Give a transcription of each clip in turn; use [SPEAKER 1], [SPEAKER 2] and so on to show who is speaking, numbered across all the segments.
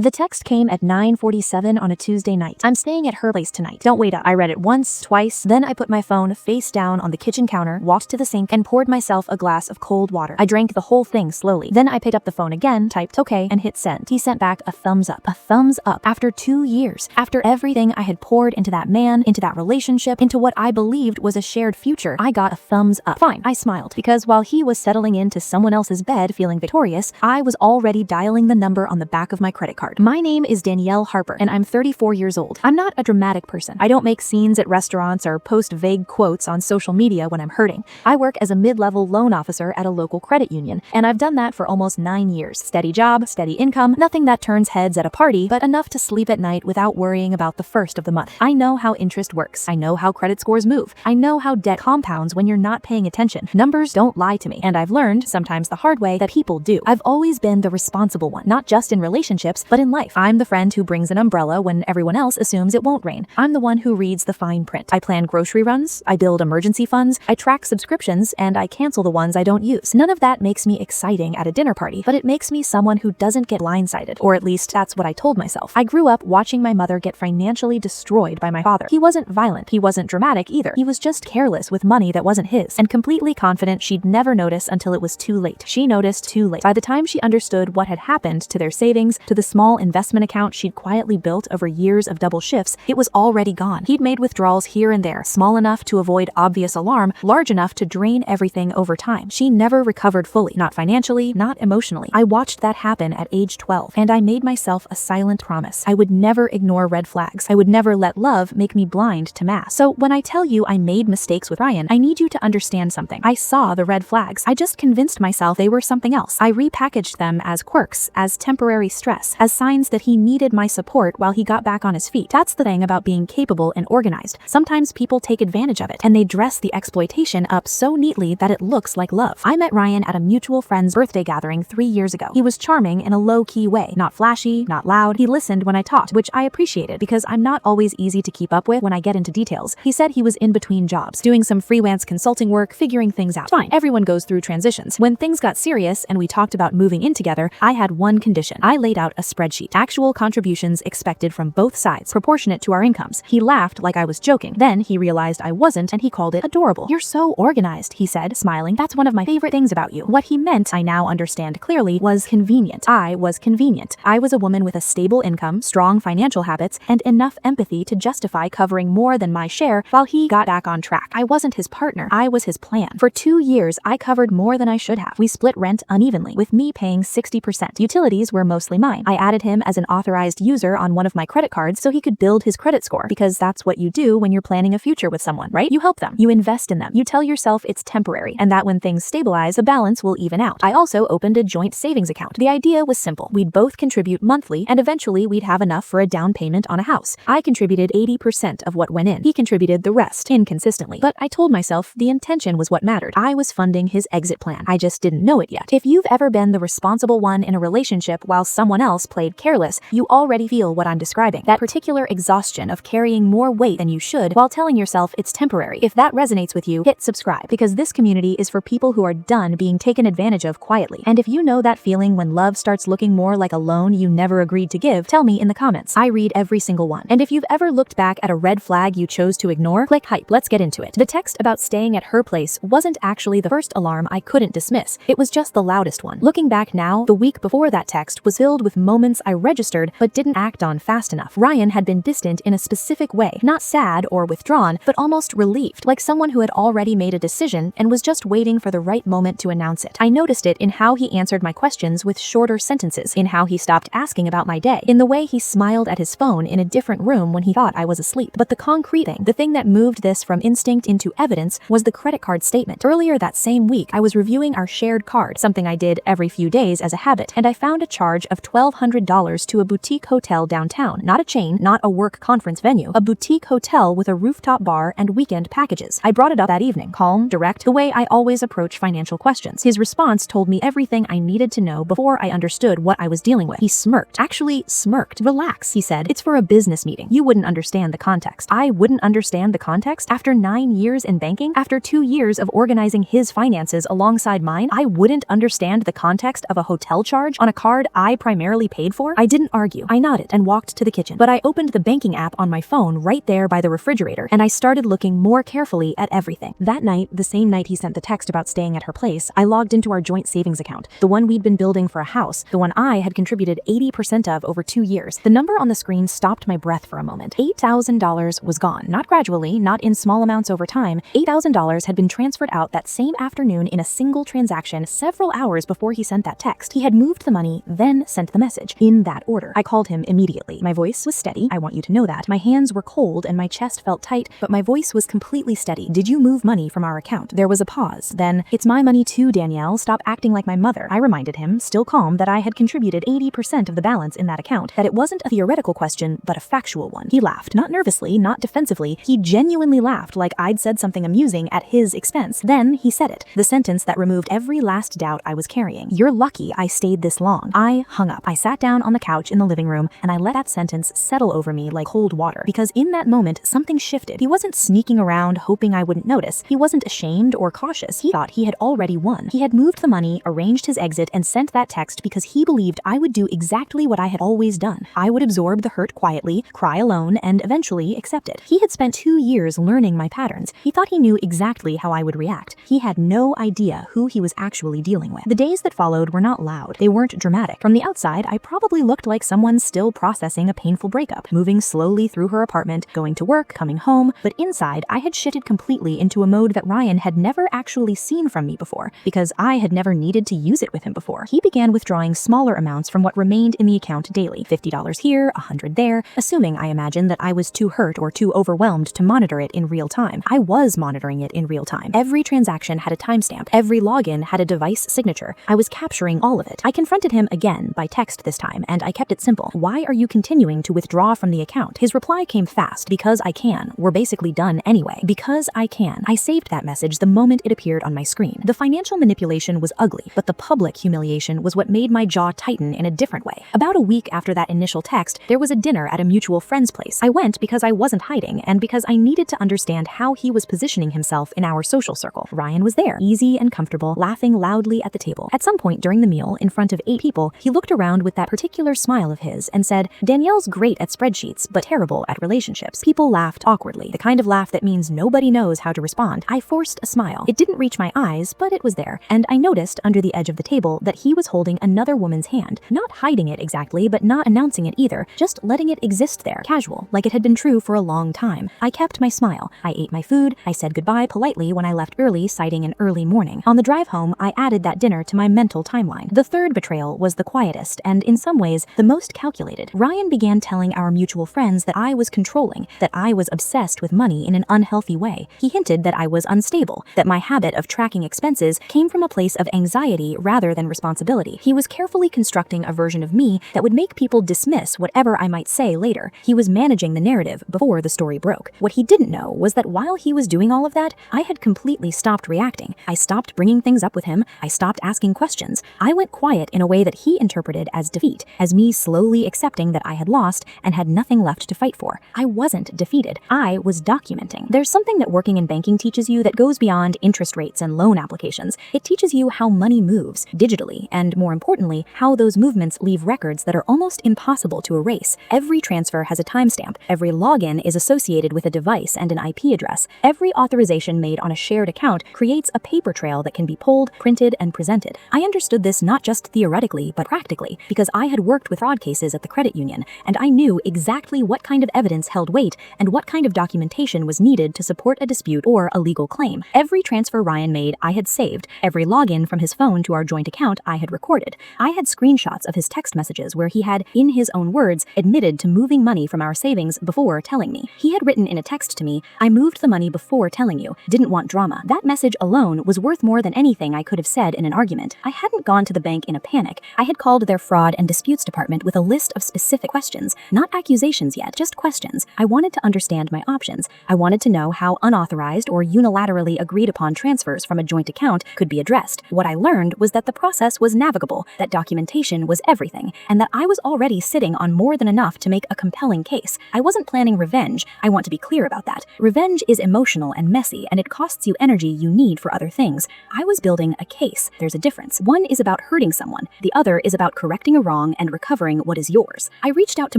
[SPEAKER 1] The text came at 9:47 on a Tuesday night. I'm staying at her place tonight. Don't wait up. I read it once, twice, then I put my phone face down on the kitchen counter, walked to the sink, and poured myself a glass of cold water. I drank the whole thing slowly. Then I picked up the phone again, typed okay, and hit send. He sent back a thumbs up. A thumbs up. After 2 years. After everything I had poured into that man, into that relationship, into what I believed was a shared future, I got a thumbs up. Fine, I smiled, because while he was settling into someone else's bed feeling victorious, I was already dialing the number on the back of my credit card. My name is Danielle Harper, and I'm 34 years old. I'm not a dramatic person. I don't make scenes at restaurants or post vague quotes on social media when I'm hurting. I work as a mid-level loan officer at a local credit union, and I've done that for almost 9 years. Steady job, steady income, nothing that turns heads at a party, but enough to sleep at night without worrying about the first of the month. I know how interest works. I know how credit scores move. I know how debt compounds when you're not paying attention. Numbers don't lie to me, and I've learned, sometimes the hard way, that people do. I've always been the responsible one, not just in relationships, but in life. I'm the friend who brings an umbrella when everyone else assumes it won't rain. I'm the one who reads the fine print. I plan grocery runs, I build emergency funds, I track subscriptions, and I cancel the ones I don't use. None of that makes me exciting at a dinner party, but it makes me someone who doesn't get blindsided, or at least that's what I told myself. I grew up watching my mother get financially destroyed by my father. He wasn't violent, he wasn't dramatic either. He was just careless with money that wasn't his, and completely confident she'd never notice until it was too late. She noticed too late. By the time she understood what had happened to their savings, to the small investment account she'd quietly built over years of double shifts, it was already gone. He'd made withdrawals here and there, small enough to avoid obvious alarm, large enough to drain everything over time. She never recovered fully, not financially, not emotionally. I watched that happen at age 12, and I made myself a silent promise. I would never ignore red flags. I would never let love make me blind to mass. So when I tell you I made mistakes with Ryan, I need you to understand something. I saw the red flags. I just convinced myself they were something else. I repackaged them as quirks, as temporary stress, as signs that he needed my support while he got back on his feet. That's the thing about being capable and organized. Sometimes people take advantage of it, and they dress the exploitation up so neatly that it looks like love. I met Ryan at a mutual friend's birthday gathering 3 years ago. He was charming in a low-key way, not flashy, not loud. He listened when I talked, which I appreciated because I'm not always easy to keep up with when I get into details. He said he was in between jobs, doing some freelance consulting work, figuring things out. Fine, everyone goes through transitions. When things got serious and we talked about moving in together, I had one condition. I laid out a spreadsheet. Actual contributions expected from both sides, proportionate to our incomes. He laughed like I was joking. Then he realized I wasn't, and he called it adorable. "You're so organized," he said, smiling. "That's one of my favorite things about you." What he meant, I now understand clearly, was convenient. I was convenient. I was a woman with a stable income, strong financial habits, and enough empathy to justify covering more than my share while he got back on track. I wasn't his partner. I was his plan. For 2 years, I covered more than I should have. We split rent unevenly, with me paying 60%. Utilities were mostly mine. I added him as an authorized user on one of my credit cards so he could build his credit score, because that's what you do when you're planning a future with someone, right? You help them. You invest in them. You tell yourself it's temporary, and that when things stabilize, the balance will even out. I also opened a joint savings account. The idea was simple. We'd both contribute monthly, and eventually we'd have enough for a down payment on a house. I contributed 80% of what went in. He contributed the rest, inconsistently. But I told myself the intention was what mattered. I was funding his exit plan. I just didn't know it yet. If you've ever been the responsible one in a relationship while someone else played careless, you already feel what I'm describing. That particular exhaustion of carrying more weight than you should while telling yourself it's temporary. If that resonates with you, hit subscribe, because this community is for people who are done being taken advantage of quietly. And if you know that feeling when love starts looking more like a loan you never agreed to give, tell me in the comments. I read every single one. And if you've ever looked back at a red flag you chose to ignore, click hype. Let's get into it. The text about staying at her place wasn't actually the first alarm I couldn't dismiss. It was just the loudest one. Looking back now, the week before that text was filled with moments I registered but didn't act on fast enough. Ryan had been distant in a specific way, not sad or withdrawn, but almost relieved, like someone who had already made a decision and was just waiting for the right moment to announce it. I noticed it in how he answered my questions with shorter sentences, in how he stopped asking about my day, in the way he smiled at his phone in a different room when he thought I was asleep. But the concrete thing, the thing that moved this from instinct into evidence, was the credit card statement. Earlier that same week, I was reviewing our shared card, something I did every few days as a habit, and I found a charge of $1,200 to a boutique hotel downtown. Not a chain, not a work conference venue, a boutique hotel with a rooftop bar and weekend packages. I brought it up that evening, calm, direct, the way I always approach financial questions. His response told me everything I needed to know before I understood what I was dealing with. He smirked. Actually smirked. "Relax," he said. "It's for a business meeting. You wouldn't understand the context." I wouldn't understand the context? After 9 years in banking? After 2 years of organizing his finances alongside mine? I wouldn't understand the context of a hotel charge on a card I primarily paid paid for? I didn't argue. I nodded and walked to the kitchen, but I opened the banking app on my phone right there by the refrigerator, and I started looking more carefully at everything. That night, the same night he sent the text about staying at her place, I logged into our joint savings account, the one we'd been building for a house, the one I had contributed 80% of over 2 years. The number on the screen stopped my breath for a moment. $8,000 was gone. Not gradually, not in small amounts over time. $8,000 had been transferred out that same afternoon in a single transaction several hours before he sent that text. He had moved the money, then sent the message, in that order. I called him immediately. My voice was steady. I want you to know that. My hands were cold and my chest felt tight, but my voice was completely steady. Did you move money from our account? There was a pause. Then, it's my money too, Danielle. Stop acting like my mother. I reminded him, still calm, that I had contributed 80% of the balance in that account, that it wasn't a theoretical question, but a factual one. He laughed, not nervously, not defensively. He genuinely laughed like I'd said something amusing at his expense. Then he said it, the sentence that removed every last doubt I was carrying. You're lucky I stayed this long. I hung up. I sat down on the couch in the living room and I let that sentence settle over me like cold water, because in that moment something shifted. He wasn't sneaking around hoping I wouldn't notice. He wasn't ashamed or cautious. He thought he had already won. He had moved the money, arranged his exit, and sent that text because he believed I would do exactly what I had always done. I would absorb the hurt quietly, cry alone, and eventually accept it. He had spent 2 years learning my patterns. He thought he knew exactly how I would react. He had no idea who he was actually dealing with. The days that followed were not loud. They weren't dramatic. From the outside, I probably looked like someone still processing a painful breakup, moving slowly through her apartment, going to work, coming home, but inside, I had shifted completely into a mode that Ryan had never actually seen from me before, because I had never needed to use it with him before. He began withdrawing smaller amounts from what remained in the account daily, $50 here, $100 there, assuming, I imagine, that I was too hurt or too overwhelmed to monitor it in real time. I was monitoring it in real time. Every transaction had a timestamp. Every login had a device signature. I was capturing all of it. I confronted him again, by text this time, and I kept it simple. Why are you continuing to withdraw from the account? His reply came fast. Because I can. We're basically done anyway. Because I can. I saved that message the moment it appeared on my screen. The financial manipulation was ugly, but the public humiliation was what made my jaw tighten in a different way. About a week after that initial text, there was a dinner at a mutual friend's place. I went because I wasn't hiding, and because I needed to understand how he was positioning himself in our social circle. Ryan was there, easy and comfortable, laughing loudly at the table. At some point during the meal, in front of 8 people, he looked around with that particular smile of his and said, Danielle's great at spreadsheets, but terrible at relationships. People laughed awkwardly, the kind of laugh that means nobody knows how to respond. I forced a smile. It didn't reach my eyes, but it was there, and I noticed under the edge of the table that he was holding another woman's hand, not hiding it exactly, but not announcing it either, just letting it exist there, casual, like it had been true for a long time. I kept my smile. I ate my food. I said goodbye politely when I left early, citing an early morning. On the drive home, I added that dinner to my mental timeline. The third betrayal was the quietest, and in some ways, the most calculated. Ryan began telling our mutual friends that I was controlling, that I was obsessed with money in an unhealthy way. He hinted that I was unstable, that my habit of tracking expenses came from a place of anxiety rather than responsibility. He was carefully constructing a version of me that would make people dismiss whatever I might say later. He was managing the narrative before the story broke. What he didn't know was that while he was doing all of that, I had completely stopped reacting. I stopped bringing things up with him. I stopped asking questions. I went quiet in a way that he interpreted as defeat, as me slowly accepting that I had lost and had nothing left to fight for. I wasn't defeated. I was documenting. There's something that working in banking teaches you that goes beyond interest rates and loan applications. It teaches you how money moves digitally, and more importantly, how those movements leave records that are almost impossible to erase. Every transfer has a timestamp. Every login is associated with a device and an IP address. Every authorization made on a shared account creates a paper trail that can be pulled, printed, and presented. I understood this not just theoretically, but practically, because I had worked with fraud cases at the credit union, and I knew exactly what kind of evidence held weight and what kind of documentation was needed to support a dispute or a legal claim. Every transfer Ryan made, I had saved. Every login from his phone to our joint account, I had recorded. I had screenshots of his text messages where he had, in his own words, admitted to moving money from our savings before telling me. He had written in a text to me, I moved the money before telling you. Didn't want drama. That message alone was worth more than anything I could have said in an argument. I hadn't gone to the bank in a panic. I had called their fraud and disputes department with a list of specific questions. Not accusations yet, just questions. I wanted to understand my options. I wanted to know how unauthorized or unilaterally agreed upon transfers from a joint account could be addressed. What I learned was that the process was navigable, that documentation was everything, and that I was already sitting on more than enough to make a compelling case. I wasn't planning revenge. I want to be clear about that. Revenge is emotional and messy, and it costs you energy you need for other things. I was building a case. There's a difference. One is about hurting someone. The other is about correcting a wrong
[SPEAKER 2] wrong and recovering what is yours. I reached out to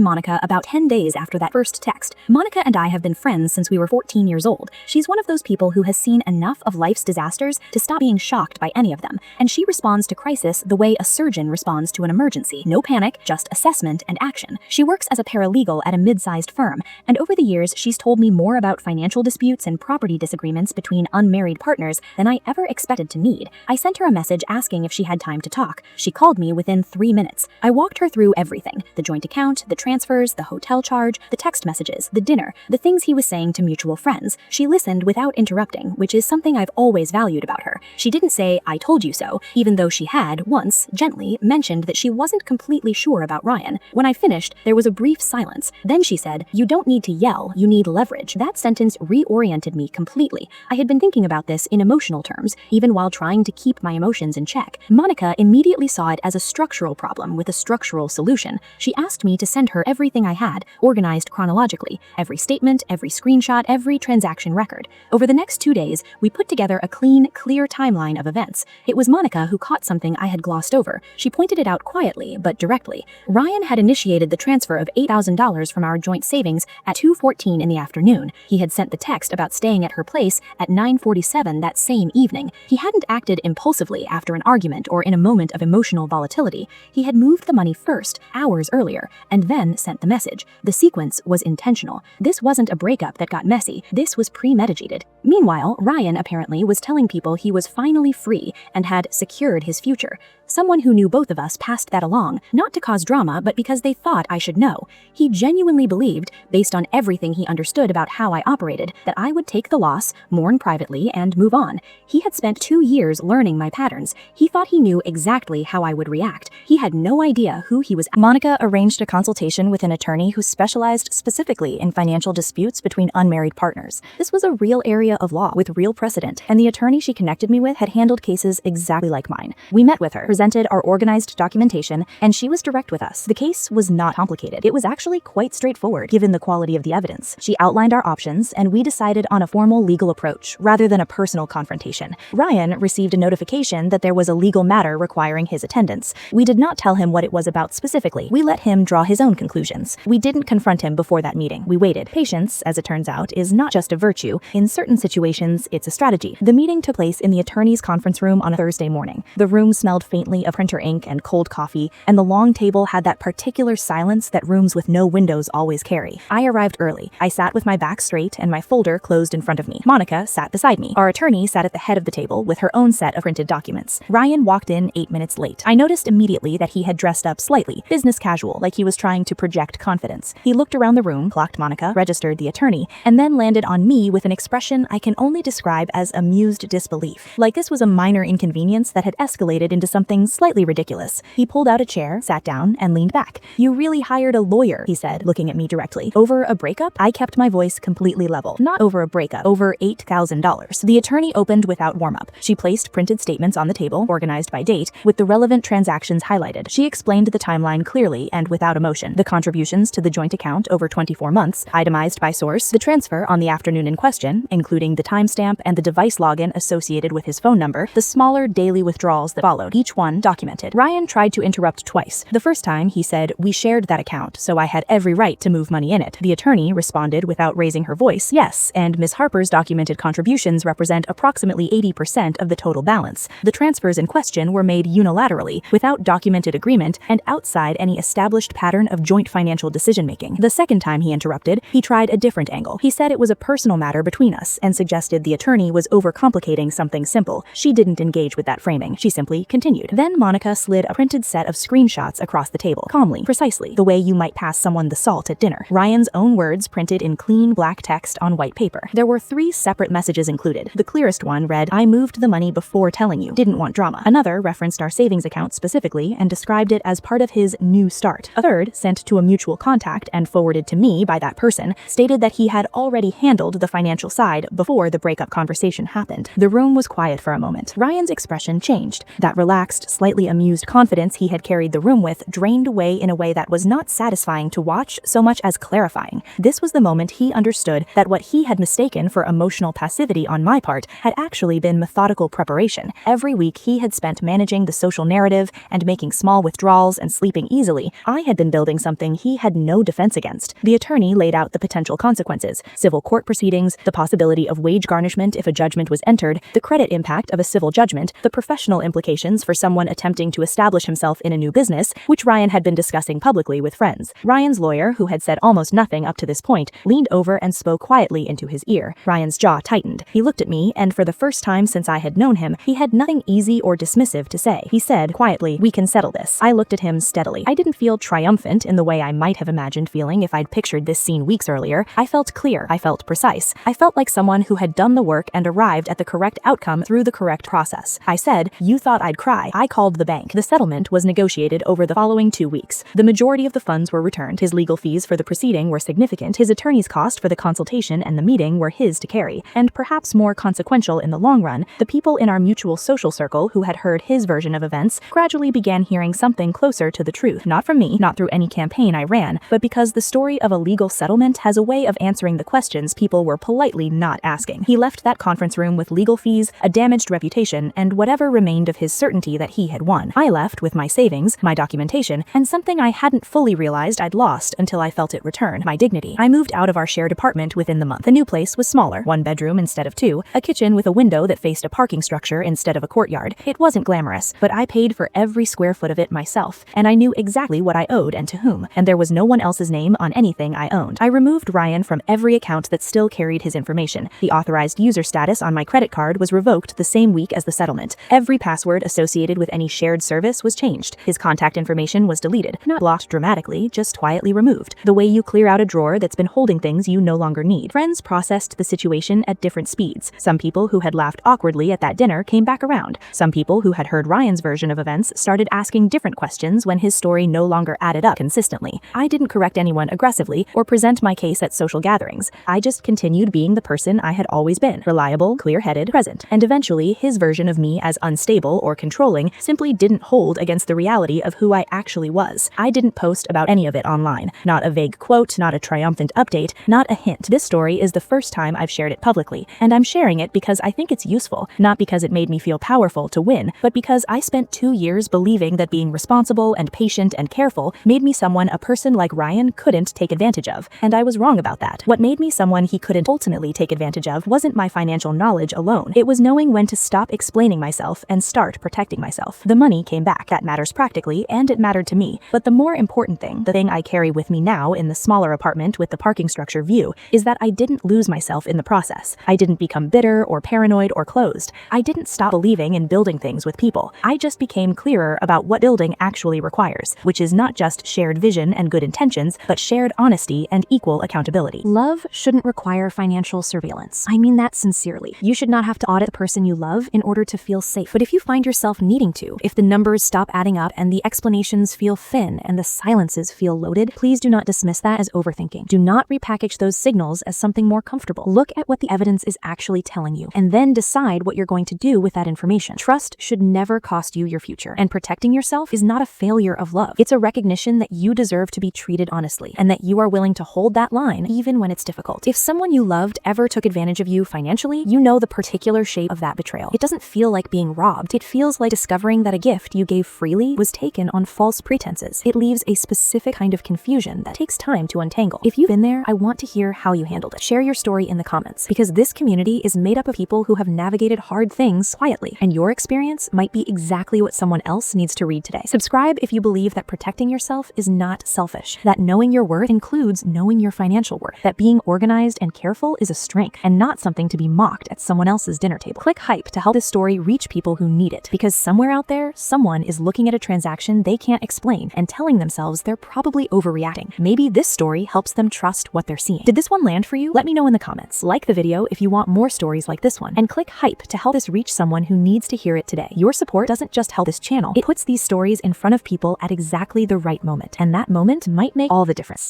[SPEAKER 2] Monica about 10 days after that first text. Monica and I have been friends since we were 14 years old. She's one of those people who has seen enough of life's disasters to stop being shocked by any of them, and she responds to crisis the way a surgeon responds to an emergency. No panic, just assessment and action. She works as a paralegal at a mid-sized firm, and over the years she's told me more about financial disputes and property disagreements between unmarried partners than I ever expected to need. I sent her a message asking if she had time to talk. She called me within 3 minutes. I walked her through everything: the joint account, the transfers, the hotel charge, the text messages, the dinner, the things he was saying to mutual friends. She listened without interrupting, which is something I've always valued about her. She didn't say, "I told you so," even though she had, once, gently, mentioned that she wasn't completely sure about Ryan. When I finished, there was a brief silence. Then she said, "You don't need to yell, you need leverage." That sentence reoriented me completely. I had been thinking about this in emotional terms, even while trying to keep my emotions in check. Monica immediately saw it as a structural problem with a structural solution. She asked me to send her everything I had, organized chronologically, every statement, every screenshot, every transaction record. Over the next 2 days, we put together a clean, clear timeline of events. It was Monica who caught something I had glossed over. She pointed it out quietly, but directly. Ryan had initiated the transfer of $8,000 from our joint savings at 2:14 in the afternoon. He had sent the text about staying at her place at 9:47 that same evening. He hadn't acted impulsively after an argument or in a moment of emotional volatility. He had moved the money first, hours earlier, and then sent the message. The sequence was intentional. This wasn't a breakup that got messy. This was premeditated. Meanwhile, Ryan apparently was telling people he was finally free and had secured his future. Someone who knew both of us passed that along, not to cause drama, but because they thought I should know. He genuinely believed, based on everything he understood about how I operated, that I would take the loss, mourn privately, and move on. He had spent 2 years learning my patterns. He thought he knew exactly how I would react. He had no idea who he was.
[SPEAKER 1] Monica arranged a consultation with an attorney who specialized specifically in financial disputes between unmarried partners. This was a real area of law with real precedent, and the attorney she connected me with had handled cases exactly like mine. We met with her, presented our organized documentation, and she was direct with us. The case was not complicated. It was actually quite straightforward, given the quality of the evidence. She outlined our options, and we decided on a formal legal approach, rather than a personal confrontation. Ryan received a notification that there was a legal matter requiring his attendance. We did not tell him what it was about specifically. We let him draw his own conclusions. We didn't confront him before that meeting. We waited. Patience, as it turns out, is not just a virtue. In certain situations, it's a strategy. The meeting took place in the attorney's conference room on a Thursday morning. The room smelled faintly of printer ink and cold coffee, and the long table had that particular silence that rooms with no windows always carry. I arrived early. I sat with my back straight and my folder closed in front of me. Monica sat beside me. Our attorney sat at the head of the table with her own set of printed documents. Ryan walked in 8 minutes late. I noticed immediately that he had dressed up slightly, business casual, like he was trying to project confidence. He looked around the room, clocked Monica, registered the attorney, and then landed on me with an expression I can only describe as amused disbelief. Like this was a minor inconvenience that had escalated into something slightly ridiculous. He pulled out a chair, sat down, and leaned back. "You really hired a lawyer," he said, looking at me directly. "Over a breakup?" I kept my voice completely level. "Not over a breakup, over $8,000. The attorney opened without warm-up. She placed printed statements on the table, organized by date, with the relevant transactions highlighted. She explained the timeline clearly and without emotion. The contributions to the joint account over 24 months, itemized by source, the transfer on the afternoon in question, including the timestamp and the device login associated with his phone number, the smaller daily withdrawals that followed, each one documented. Ryan tried to interrupt twice. The first time, he said, "We shared that account, so I had every right to move money in it." The attorney responded without raising her voice, "Yes, and Ms. Harper's documented contributions represent approximately 80% of the total balance. The transfers in question were made unilaterally, without documented agreement, and outside any established pattern of joint financial decision-making." The second time he interrupted, he tried a different angle. He said it was a personal matter between us, and suggested the attorney was overcomplicating something simple. She didn't engage with that framing. She simply continued. Then Monica slid a printed set of screenshots across the table, calmly, precisely, the way you might pass someone the salt at dinner. Ryan's own words printed in clean black text on white paper. There were 3 separate messages included. The clearest one read, "I moved the money before telling you. Didn't want drama." Another referenced our savings account specifically and described it as part of his new start. A third, sent to a mutual contact and forwarded to me by that person, stated that he had already handled the financial side before the breakup conversation happened. The room was quiet for a moment. Ryan's expression changed. That relaxed, forced, slightly amused confidence he had carried the room with drained away in a way that was not satisfying to watch so much as clarifying. This was the moment he understood that what he had mistaken for emotional passivity on my part had actually been methodical preparation. Every week he had spent managing the social narrative and making small withdrawals and sleeping easily. I had been building something he had no defense against. The attorney laid out the potential consequences: civil court proceedings, the possibility of wage garnishment if a judgment was entered, the credit impact of a civil judgment, the professional implications for someone attempting to establish himself in a new business, which Ryan had been discussing publicly with friends. Ryan's lawyer, who had said almost nothing up to this point, leaned over and spoke quietly into his ear. Ryan's jaw tightened. He looked at me, and for the first time since I had known him, he had nothing easy or dismissive to say. He said quietly, "We can settle this." I looked at him steadily. I didn't feel triumphant in the way I might have imagined feeling if I'd pictured this scene weeks earlier. I felt clear. I felt precise. I felt like someone who had done the work and arrived at the correct outcome through the correct process. I said, "You thought I'd cry." I called the bank. The settlement was negotiated over the following 2 weeks. The majority of the funds were returned. His legal fees for the proceeding were significant. His attorney's cost for the consultation and the meeting were his to carry. And perhaps more consequential in the long run, the people in our mutual social circle who had heard his version of events gradually began hearing something closer to the truth. Not from me, not through any campaign I ran, but because the story of a legal settlement has a way of answering the questions people were politely not asking. He left that conference room with legal fees, a damaged reputation, and whatever remained of his certainty that he had won. I left with my savings, my documentation, and something I hadn't fully realized I'd lost until I felt it return: my dignity. I moved out of our shared apartment within the month. The new place was smaller, 1 bedroom instead of 2, a kitchen with a window that faced a parking structure instead of a courtyard. It wasn't glamorous, but I paid for every square foot of it myself, and I knew exactly what I owed and to whom, and there was no one else's name on anything I owned. I removed Ryan from every account that still carried his information. The authorized user status on my credit card was revoked the same week as the settlement. Every password associated with any shared service was changed. His contact information was deleted, not blocked dramatically, just quietly removed. The way you clear out a drawer that's been holding things you no longer need. Friends processed the situation at different speeds. Some people who had laughed awkwardly at that dinner came back around. Some people who had heard Ryan's version of events started asking different questions when his story no longer added up consistently. I didn't correct anyone aggressively or present my case at social gatherings. I just continued being the person I had always been: reliable, clear-headed, present. And eventually, his version of me as unstable or controlling simply didn't hold against the reality of who I actually was. I didn't post about any of it online. Not a vague quote, not a triumphant update, not a hint. This story is the first time I've shared it publicly, and I'm sharing it because I think it's useful, not because it made me feel powerful to win, but because I spent 2 years believing that being responsible and patient and careful made me someone a person like Ryan couldn't take advantage of, and I was wrong about that. What made me someone he couldn't ultimately take advantage of wasn't my financial knowledge alone. It was knowing when to stop explaining myself and start protecting myself. The money came back. That matters practically, and it mattered to me. But the more important thing, the thing I carry with me now in the smaller apartment with the parking structure view, is that I didn't lose myself in the process. I didn't become bitter or paranoid or closed. I didn't stop believing in building things with people. I just became clearer about what building actually requires, which is not just shared vision and good intentions, but shared honesty and equal accountability. Love shouldn't require financial surveillance. I mean that sincerely. You should not have to audit the person you love in order to feel safe. But if you find yourself needing to, if the numbers stop adding up and the explanations feel thin and the silences feel loaded, please do not dismiss that as overthinking. Do not repackage those signals as something more comfortable. Look at what the evidence is actually telling you, and then decide what you're going to do with that information. Trust should never cost you your future, and protecting yourself is not a failure of love. It's a recognition that you deserve to be treated honestly, and that you are willing to hold that line even when it's difficult. If someone you loved ever took advantage of you financially, you know the particular shape of that betrayal. It doesn't feel like being robbed. It feels like discovering that a gift you gave freely was taken on false pretenses. It leaves a specific kind of confusion that takes time to untangle. If you've been there, I want to hear how you handled it. Share your story in the comments, because this community is made up of people who have navigated hard things quietly, and your experience might be exactly what someone else needs to read today. Subscribe if you believe that protecting yourself is not selfish, that knowing your worth includes knowing your financial worth, that being organized and careful is a strength and not something to be mocked at someone else's dinner table. Click hype to help this story reach people who need it, because somewhere out there, someone is looking at a transaction they can't explain and telling themselves they're probably overreacting. Maybe this story helps them trust what they're seeing. Did this one land for you? Let me know in the comments. Like the video if you want more stories like this one, and click hype to help this reach someone who needs to hear it today. Your support doesn't just help this channel, it puts these stories in front of people at exactly the right moment, and that moment might make all the difference.